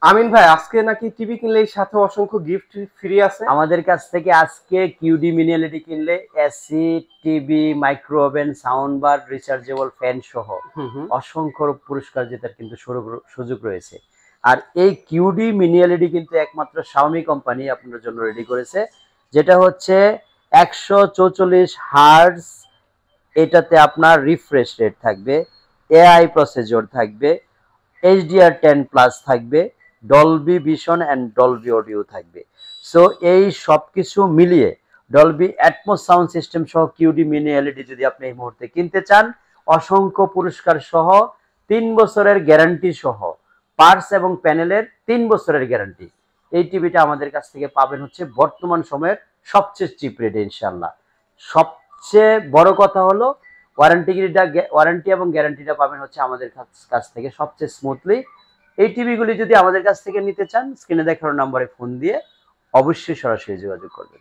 আমিন ভাই, আজকে নাকি টিভি কিনলে এর সাথে অসংখ্য গিফট ফ্রি আছে। আমাদের কাছ থেকে আজকে কিউডি মিনি এলইডি কিনলে AC, TV, micro oven, sound bar, rechargeable fan সহ হুম হুম। অসংখ্য পুরস্কার জেতার কিন্তু সুযোগ রয়েছে। আর এই কিউডি মিনি এলইডি কিন্তু একমাত্র শাওমি কোম্পানি আপনার জন্য রেডি করেছে, যেটা হচ্ছে 144 হার্টজ। এটাতে আপনার রিফ্রেশ রেট থাকবে, এআই প্রসেসর থাকবে, HDR10+ থাকবে, Dolby vision and Dolby audio থাকবে। সো এই সবকিছু মিলিয়ে ডলবি অ্যাটমস সাউন্ড সিস্টেম সহ কিউডি মিনি এলইডি যদি আপনি এই মুহূর্তে কিনতে চান, অসংখ্য পুরস্কার সহ, 3 বছরের গ্যারান্টি সহ, পার্টস এবং প্যানেলের 3 বছরের গ্যারান্টি, এই টিভিটা আমাদের কাছ থেকে পাবেন হচ্ছে বর্তমান সময়ের সবচেয়ে চিপ রেটে ইনশাল্লাহ। সবচেয়ে বড় কথা হলো ওয়ারেন্টি এবং গ্যারান্টিটা পাবেন হচ্ছে আমাদের কাছ থেকে সবচেয়ে স্মুথলি। এই টিভিগুলি যদি আমাদের কাছ থেকে নিতে চান, স্ক্রিনে দেখানো নম্বরে ফোন দিয়ে অবশ্যই সরাসরি যোগাযোগ করবেন।